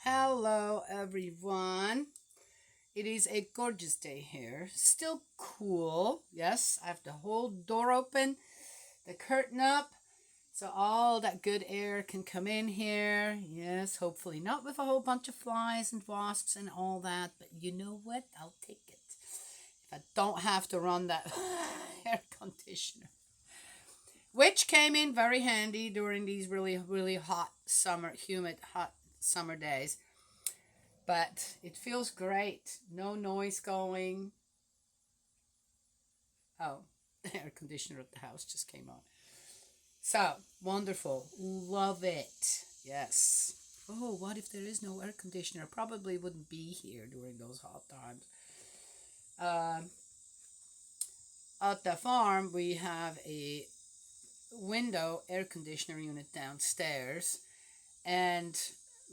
Hello, everyone. It is a gorgeous day here. Still cool. Yes, I have the whole door open, the curtain up, so all that good air can come in here. Yes, hopefully not with a whole bunch of flies and wasps and all that, but you know what? I'll take it. If I don't have to run that air conditioner, which came in very handy during these really, really hot summer, humid, hot summer days. But it feels great. No noise going. Oh, the air conditioner at the house just came on. So, wonderful. Love it. Yes. Oh, what if there is no air conditioner? Probably wouldn't be here during those hot times. Uh, at the farm, we have a window air conditioner unit downstairs, and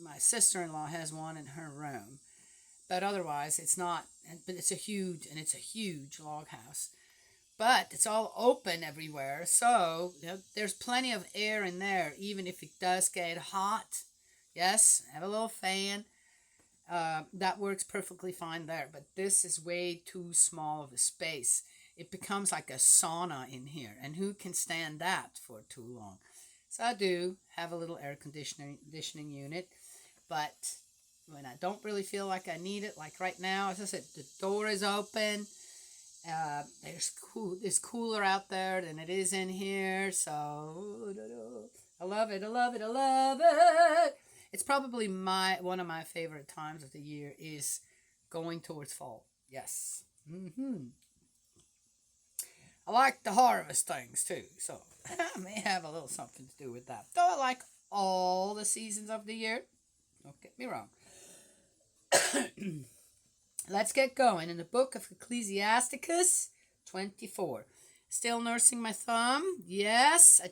my sister-in-law has one in her room. But otherwise, it's not. But it's a huge log house. But it's all open everywhere, so there's plenty of air in there, even if it does get hot. Yes, have a little fan. That works perfectly fine there. But this is way too small of a space. It becomes like a sauna in here, and who can stand that for too long? So I do have a little air conditioning unit, but when I don't really feel like I need it, like right now, as I said, the door is open. It's cooler out there than it is in here, so I love it. I love it. I love it. It's probably one of my favorite times of the year is going towards fall. Yes. I like to harvest things too, so I may have a little something to do with that. Though I like all the seasons of the year. Don't get me wrong. Let's get going. In the book of Ecclesiasticus 24. Still nursing my thumb. Yes, I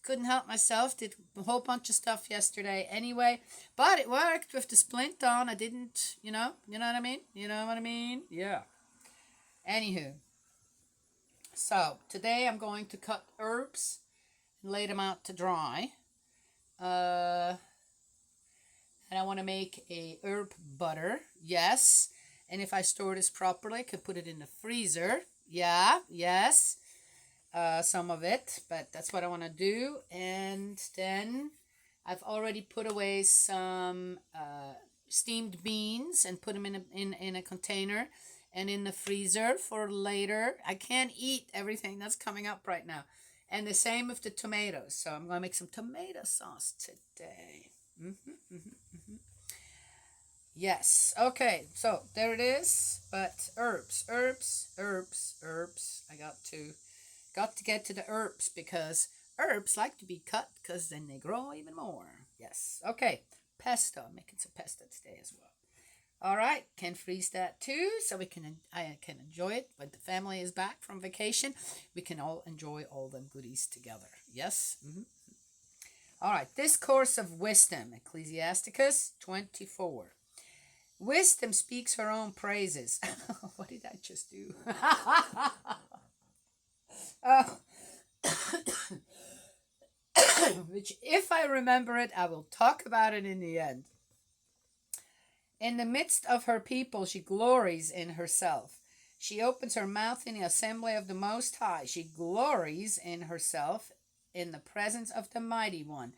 couldn't help myself. Did a whole bunch of stuff yesterday anyway. But it worked with the splint on. I didn't, you know what I mean? You know what I mean? Yeah. Anywho. So, today I'm going to cut herbs and lay them out to dry. And I want to make a herb butter. Yes. And if I store this properly, I could put it in the freezer. Yeah, yes. Some of it, but that's what I want to do. And then I've already put away some steamed beans and put them in a container and in the freezer for later. I can't eat everything that's coming up right now. And the same with the tomatoes. So I'm going to make some tomato sauce today. Yes. Okay. So there it is. But herbs. I got to get to the herbs because herbs like to be cut because then they grow even more. Yes. Okay. Pesto. I'm making some pesto today as well. All right. Can freeze that too, so I can enjoy it when the family is back from vacation. We can all enjoy all them goodies together. Yes. All right, discourse of wisdom, Ecclesiasticus 24. Wisdom speaks her own praises. What did I just do? Which, if I remember it, I will talk about it in the end. In the midst of her people, she glories in herself. She opens her mouth in the assembly of the Most High. She glories in herself in the presence of the Mighty One.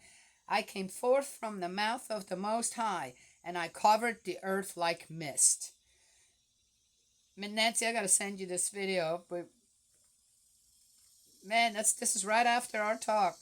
I came forth from the mouth of the Most High, and I covered the earth like mist. Nancy, I gotta send you this video, but man, this is right after our talk.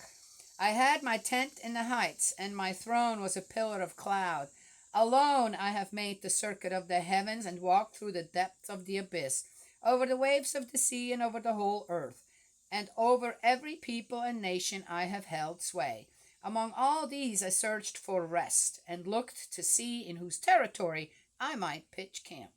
I had my tent in the heights, and my throne was a pillar of cloud. Alone I have made the circuit of the heavens and walked through the depths of the abyss, over the waves of the sea and over the whole earth. And over every people and nation I have held sway. Among all these I searched for rest, and looked to see in whose territory I might pitch camp.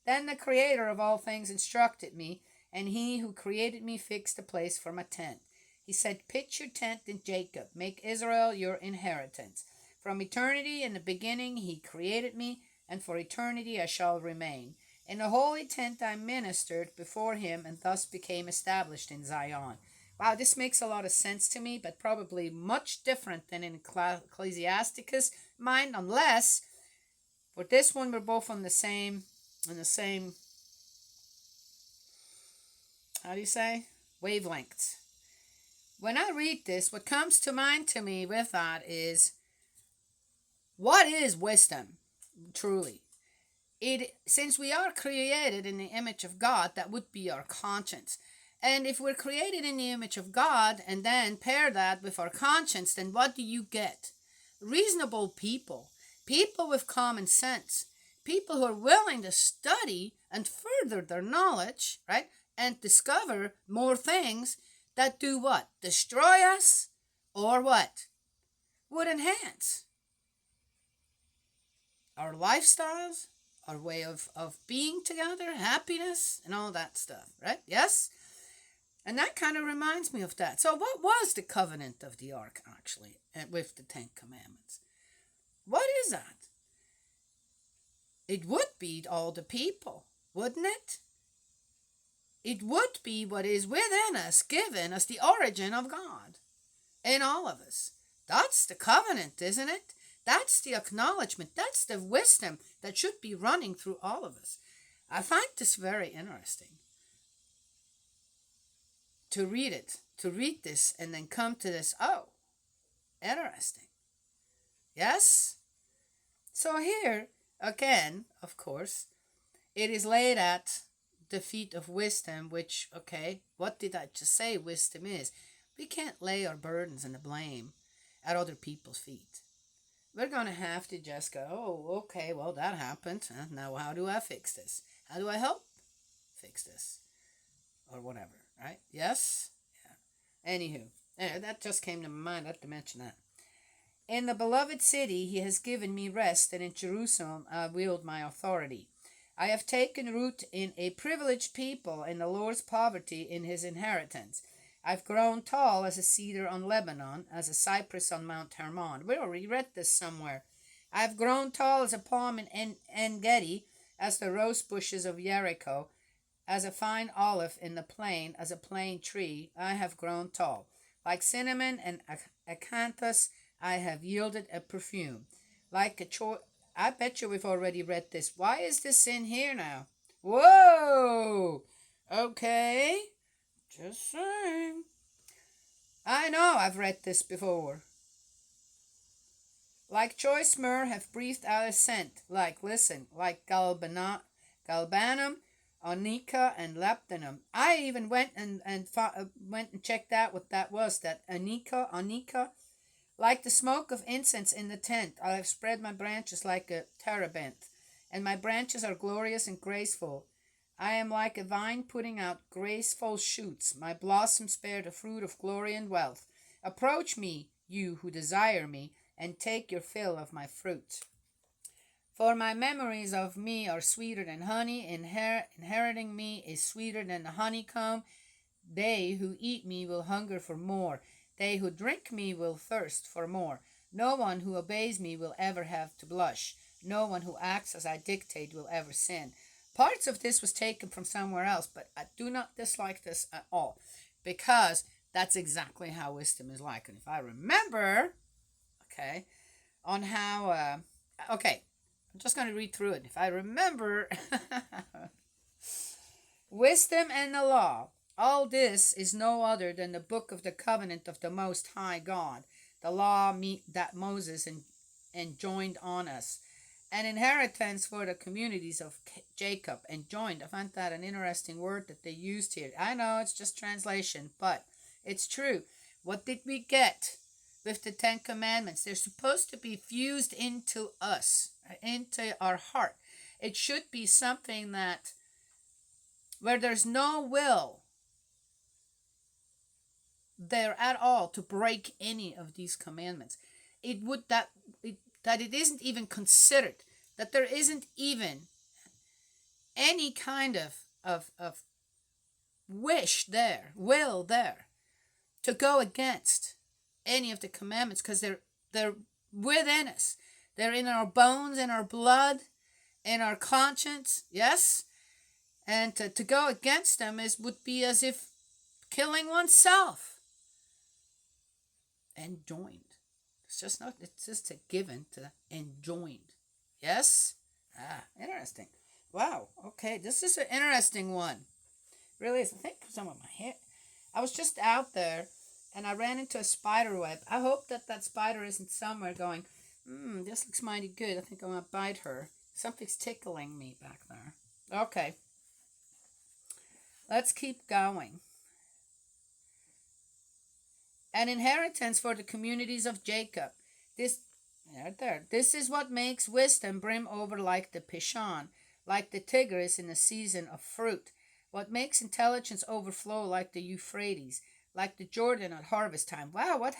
Then the Creator of all things instructed me, and he who created me fixed a place for my tent. He said, pitch your tent in Jacob, make Israel your inheritance. From eternity in the beginning he created me, and for eternity I shall remain. In the holy tent I ministered before him, and thus became established in Zion. Wow, this makes a lot of sense to me, but probably much different than in Ecclesiasticus mind, unless for this one we're both on the same, how do you say, wavelengths. When I read this, what comes to mind to me with that is, what is wisdom, truly? Since we are created in the image of God, that would be our conscience. And if we're created in the image of God and then pair that with our conscience, then what do you get? Reasonable people, people with common sense, people who are willing to study and further their knowledge, right? And discover more things that do what? Destroy us, or what? Would enhance our lifestyles, our way of being together, happiness, and all that stuff, right? Yes? And that kind of reminds me of that. So what was the covenant of the ark, actually, with the Ten Commandments? What is that? It would be all the people, wouldn't it? It would be what is within us, given us the origin of God in all of us. That's the covenant, isn't it? That's the acknowledgement. That's the wisdom that should be running through all of us. I find this very interesting. To read this, and then come to this, oh, interesting. Yes? So here, again, of course, it is laid at the feet of wisdom, which, okay, what did I just say wisdom is? We can't lay our burdens and the blame at other people's feet. We're going to have to just go, oh, okay, well, that happened. Now how do I fix this? How do I help fix this? Or whatever, right? Yes? Yeah. Anywho, that just came to my mind. I have to mention that. In the beloved city he has given me rest, and in Jerusalem I wield my authority. I have taken root in a privileged people, in the Lord's poverty in his inheritance. I've grown tall as a cedar on Lebanon, as a cypress on Mount Hermon. We already read this somewhere. I've grown tall as a palm in En-Gedi, as the rose bushes of Jericho, as a fine olive in the plain, as a plane tree, I have grown tall. Like cinnamon and acanthus, I have yielded a perfume. Like a I bet you we've already read this. Why is this in here now? Whoa! Okay. Just saying. I know I've read this before. Like choice myrrh have breathed out a scent. Like galbanum, onica, and labdanum. I even went and checked out what that was. That onica. Like the smoke of incense in the tent, I have spread my branches like a terebinth, and my branches are glorious and graceful. I am like a vine putting out graceful shoots. My blossoms bear the fruit of glory and wealth. Approach me, you who desire me, and take your fill of my fruit. For my memories of me are sweeter than honey. Inheriting me is sweeter than the honeycomb. They who eat me will hunger for more. They who drink me will thirst for more. No one who obeys me will ever have to blush. No one who acts as I dictate will ever sin. Parts of this was taken from somewhere else, but I do not dislike this at all, because that's exactly how wisdom is like. And if I remember, okay, on how, okay, I'm just going to read through it. If I remember, wisdom and the law. All this is no other than the book of the covenant of the Most High God, the law that Moses enjoined on us, an inheritance for the communities of Jacob. Enjoined, I find that an interesting word that they used here. I know it's just translation, but it's true. What did we get with the Ten Commandments? They're supposed to be fused into us, into our heart. It should be something that, where there's no will there at all to break any of these commandments. That it isn't even considered, that there isn't even any kind of wish there, will there, to go against any of the commandments, because they're within us. They're in our bones, in our blood, in our conscience, yes? And to go against them would be as if killing oneself. Enjoined. It's just a given to enjoined. Yes? Interesting. Wow. Okay, this is an interesting one. Really is. I think some of my hair. I was just out there and I ran into a spider web. I hope that spider isn't somewhere going, this looks mighty good. I think I'm going to bite her. Something's tickling me back there. Okay. Let's keep going. An inheritance for the communities of Jacob. This is what makes wisdom brim over like the Pishon, like the Tigris in the season of fruit. What makes intelligence overflow like the Euphrates, like the Jordan at harvest time. Wow, what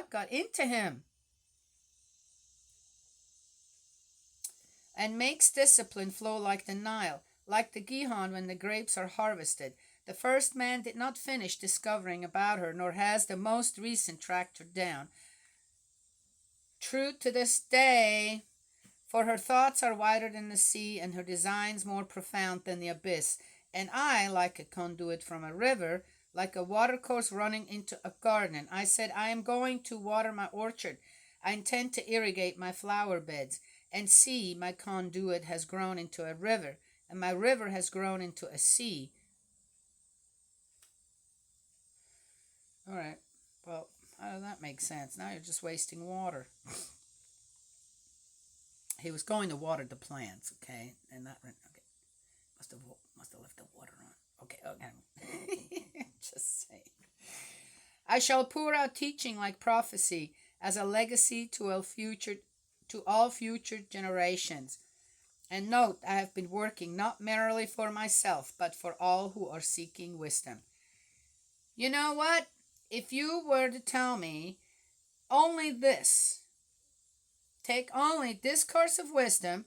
got into him? And makes discipline flow like the Nile, like the Gihon when the grapes are harvested. The first man did not finish discovering about her, nor has the most recent tracked her down. True to this day, for her thoughts are wider than the sea, and her designs more profound than the abyss. And I, like a conduit from a river, like a watercourse running into a garden. I said, I am going to water my orchard. I intend to irrigate my flower beds. And see, my conduit has grown into a river, and my river has grown into a sea. All right, well, how does that make sense? Now you're just wasting water. He was going to water the plants, okay? And that, okay. Must have left the water on. Okay. Just saying. I shall pour out teaching like prophecy as a legacy to all future generations. And note, I have been working not merely for myself, but for all who are seeking wisdom. You know what? If you were to tell me only this, take only Discourse of Wisdom,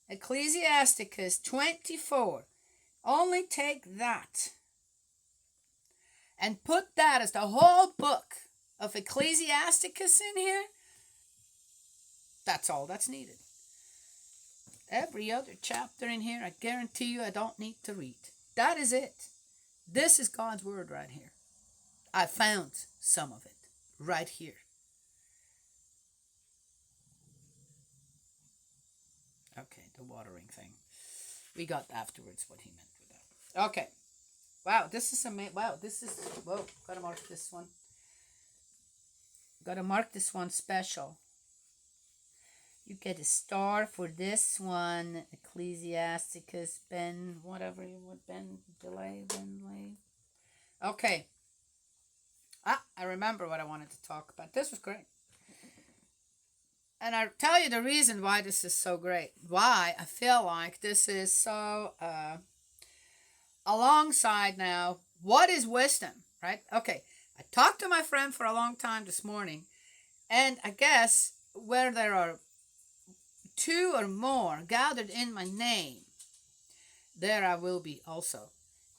Ecclesiasticus 24, only take that and put that as the whole book of Ecclesiasticus in here, that's all that's needed. Every other chapter in here, I guarantee you I don't need to read. That is it. This is God's word right here. I found some of it right here. Okay, the watering thing. We got afterwards what he meant with that. Okay. Wow, this is amazing. Wow, this is... Whoa, gotta mark this one. Gotta mark this one special. You get a star for this one. Ecclesiasticus, whatever you would, delay. Okay. I remember what I wanted to talk about. This was great. And I'll tell you the reason why this is so great. Why I feel like this is so alongside now. What is wisdom, right? Okay. I talked to my friend for a long time this morning. And I guess where there are two or more gathered in my name, there I will be also.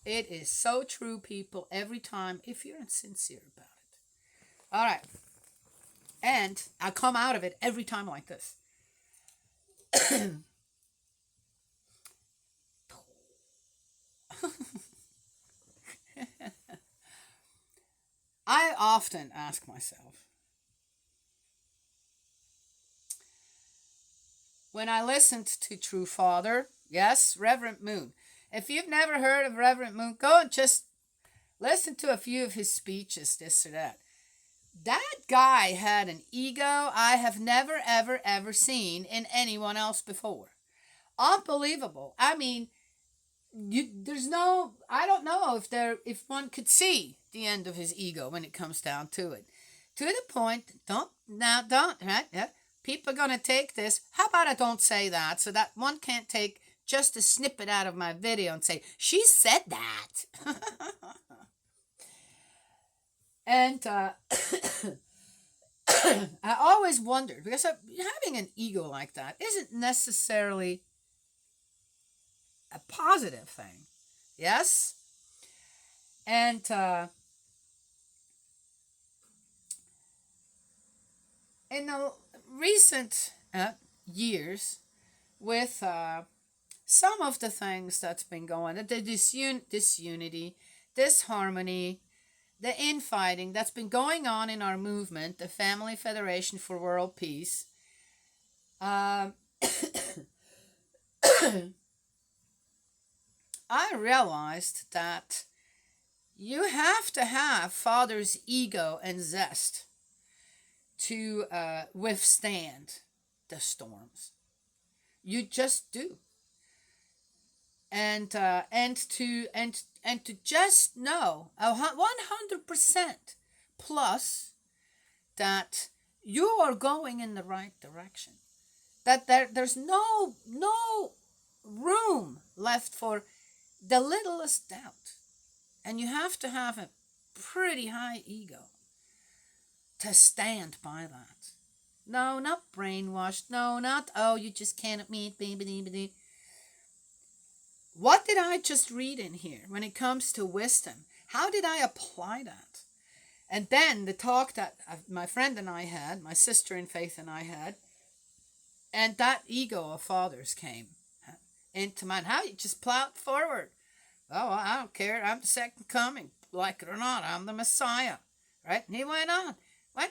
It is so true, people, every time, if you're sincere about it. All right. And I come out of it every time like this. I often ask myself, when I listened to True Father, yes, Reverend Moon. If you've never heard of Reverend Moon, go and just listen to a few of his speeches, this or that. That guy had an ego I have never, ever, ever seen in anyone else before. Unbelievable. I mean, I don't know if one could see the end of his ego when it comes down to it. To the point, right? Yeah. People are going to take this. How about I don't say that so that one can't take just a snippet out of my video and say, she said that. And I always wondered, because having an ego like that isn't necessarily a positive thing. Yes? And in the recent years, with some of the things that's been going on, the disunity, disharmony, the infighting that's been going on in our movement, the Family Federation for World Peace. Um, I realized that you have to have father's ego and zest to withstand the storms. You just do. And to just know 100% plus that you are going in the right direction, that there's no room left for the littlest doubt, and you have to have a pretty high ego to stand by that. No, not brainwashed. No, not, oh, you just can't meet baby. What did I just read in here when it comes to wisdom? How did I apply that? And then the talk that my friend and I had, my sister in faith and I had, and that ego of fathers came into mind. How you just plowed forward. Oh, I don't care. I'm the second coming. Like it or not, I'm the Messiah. Right? And he went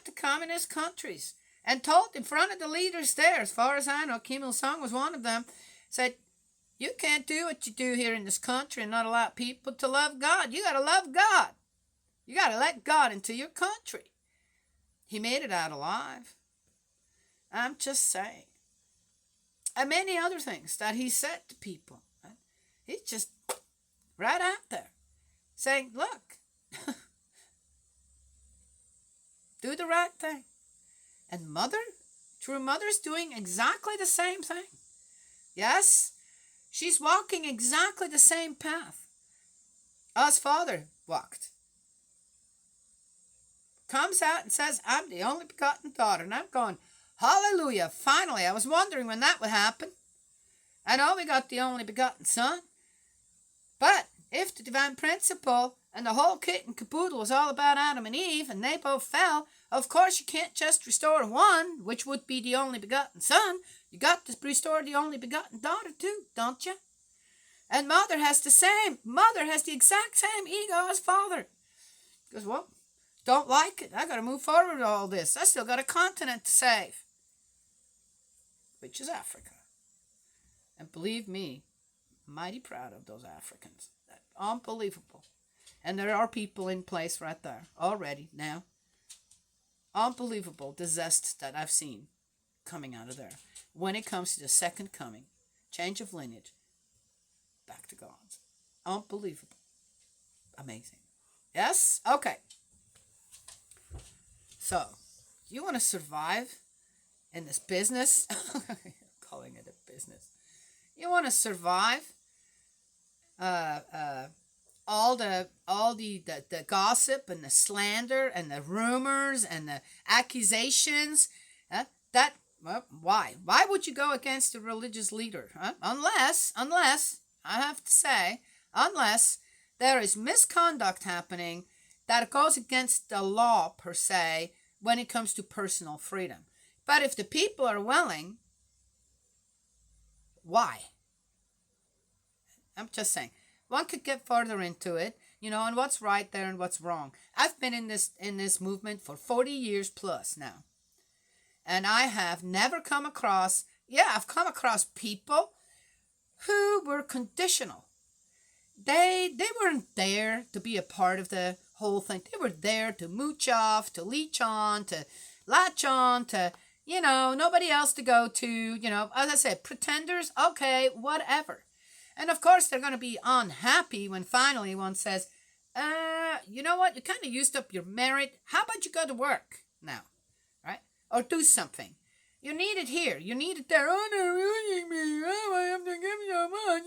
to communist countries and told in front of the leaders there, as far as I know, Kim Il-sung was one of them, said, you can't do what you do here in this country and not allow people to love God. You got to love God. You got to let God into your country. He made it out alive. I'm just saying. And many other things that he said to people. Right? He's just right out there saying, look, do the right thing. And true mother's doing exactly the same thing. Yes, she's walking exactly the same path as father walked. Comes out and says, I'm the only begotten daughter. And I'm going, hallelujah, finally. I was wondering when that would happen. I know we got the only begotten son. But if the divine principle and the whole kit and caboodle was all about Adam and Eve, and they both fell, of course you can't just restore one, which would be the only begotten son. You got to restore the only begotten daughter too, don't you? And mother has the exact same ego as father. Because, well, don't like it. I got to move forward with all this. I still got a continent to save, which is Africa. And believe me, I'm mighty proud of those Africans. Unbelievable. And there are people in place right there already now. Unbelievable the zest that I've seen coming out of there when it comes to the second coming, change of lineage, back to God's. Unbelievable. Amazing. Yes? Okay. So, you want to survive in this business? Calling it a business. You want to survive all the gossip and the slander and the rumors and the accusations. Why? Why would you go against a religious leader? Unless I have to say, unless there is misconduct happening that goes against the law per se when it comes to personal freedom. But if the people are willing, why? I'm just saying. One could get further into it, and what's right there and what's wrong. I've been in this movement for 40 years plus now. And I have never come across, I've come across people who were conditional. They weren't there to be a part of the whole thing. They were there to mooch off, to leech on, to latch on, to, nobody else to go to, as I said, pretenders, okay, whatever. And of course, they're going to be unhappy when finally one says, you know what, you kind of used up your merit. How about you go to work now, right? Or do something. You need it here. You need it there. Oh, they're using me. Oh, I have to give so much.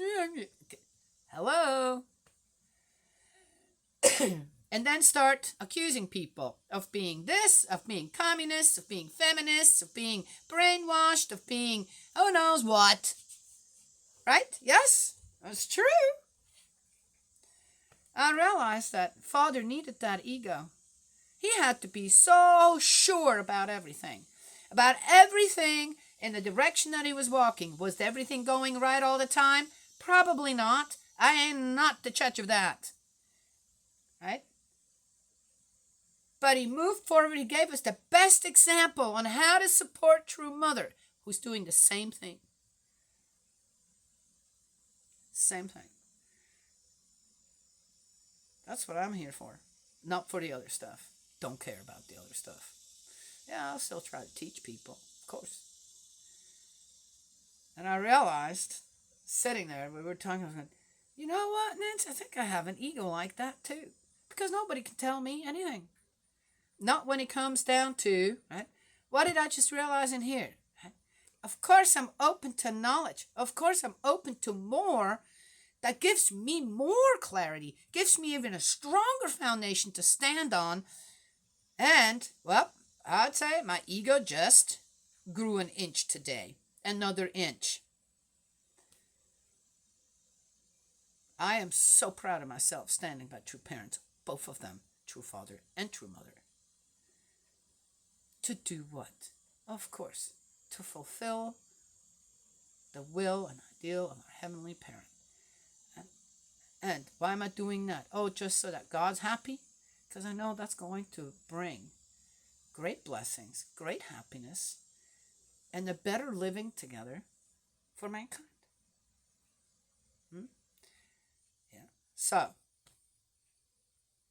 Hello? And then start accusing people of being this, of being communists, of being feminists, of being brainwashed, of being who knows what. Right? Yes, that's true. I realized that father needed that ego. He had to be so sure about everything in the direction that he was walking. Was everything going right all the time? Probably not. I am not the judge of that. right? But he moved forward. He gave us the best example on how to support true mother who's doing the same thing. Same thing. That's what I'm here for. Not for the other stuff. Don't care about the other stuff. Yeah, I'll still try to teach people, of course. And I realized, sitting there, we were talking, I was going, you know what, Nancy, I think I have an ego like that too. Because nobody can tell me anything. Not when it comes down to, right? What did I just realize in here? Right? Of course I'm open to knowledge. Of course I'm open to more that gives me more clarity, gives me even a stronger foundation to stand on. And, well, I'd say my ego just grew an inch today. Another inch. I am so proud of myself standing by true parents, both of them, true father and true mother. To do what? Of course, to fulfill the will and ideal of our heavenly parent. And why am I doing that? Oh, just so that God's happy? Because I know that's going to bring great blessings, great happiness, and a better living together for mankind. Yeah. So,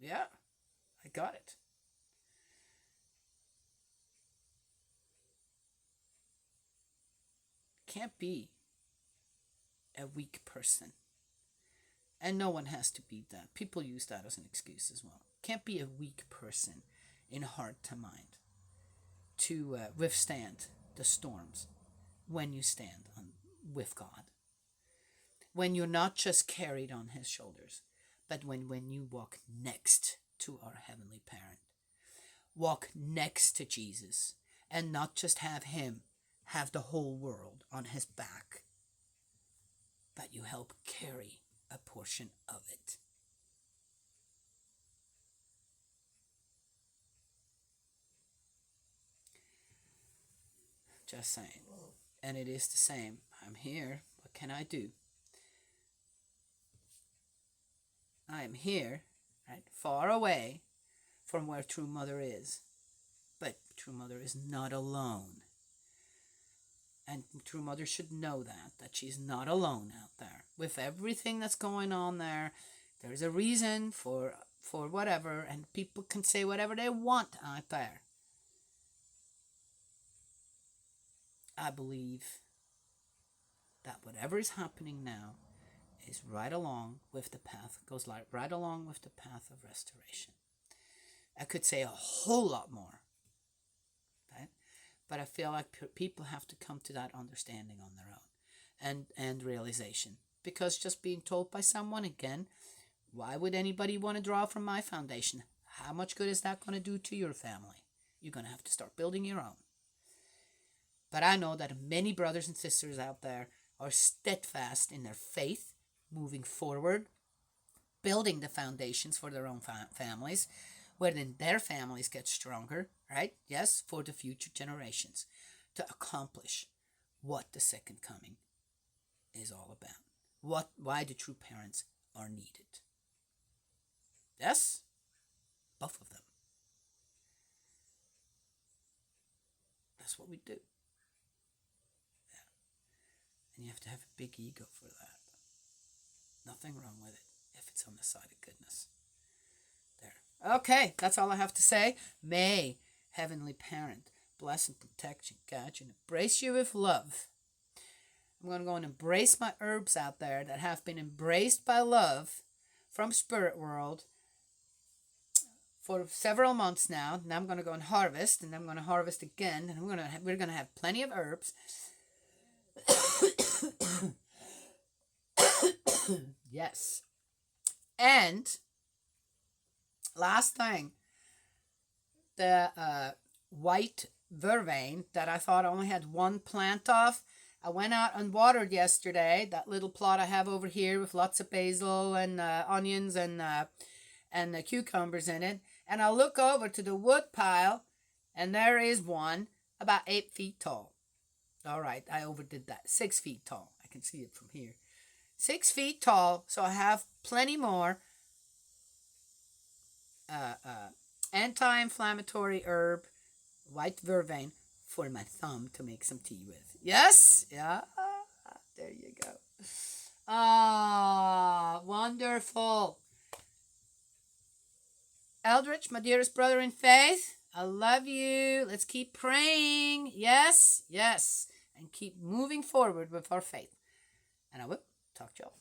yeah, I got it. Can't be a weak person. And no one has to be that. People use that as an excuse as well. Can't be a weak person in heart to mind to withstand the storms when you stand with God. When you're not just carried on his shoulders, but when you walk next to our heavenly parent. Walk next to Jesus and not just have him have the whole world on his back, but you help carry a portion of it. Just saying. And it is the same. I'm here. What can I do? I am here, right, far away from where true mother is. But true mother is not alone. And true mother should know that she's not alone out there. With everything that's going on there, there's a reason for whatever, and people can say whatever they want out there. I believe that whatever is happening now is right along with the path, goes right along with the path of restoration. I could say a whole lot more, right? But I feel like people have to come to that understanding on their own and realization. Because just being told by someone, again, why would anybody want to draw from my foundation? How much good is that going to do to your family? You're going to have to start building your own. But I know that many brothers and sisters out there are steadfast in their faith, moving forward, building the foundations for their own families, where then their families get stronger, right? Yes, for the future generations, to accomplish what the second coming is all about. Why the true parents are needed. Yes, both of them. That's what we do. Yeah. And you have to have a big ego for that. Nothing wrong with it if it's on the side of goodness. There. Okay, that's all I have to say. May Heavenly Parent bless and protect you, guide you, and embrace you with love. I'm going to go and embrace my herbs out there that have been embraced by love from Spirit World for several months now. Now I'm going to go and harvest, and I'm going to harvest again, and we're going to have plenty of herbs. Yes. And last thing, the white vervain that I thought only had one plant of, I went out and watered yesterday. That little plot I have over here with lots of basil and onions and cucumbers in it. And I look over to the wood pile, and there is one about 8 feet tall. All right, I overdid that. 6 feet tall. I can see it from here. 6 feet tall, so I have plenty more. anti-inflammatory herb, white vervain, for my thumb to make some tea with. Yes? Yeah? There you go. Ah, wonderful. Eldridge, my dearest brother in faith, I love you. Let's keep praying. Yes, yes. And keep moving forward with our faith. And I will talk to y'all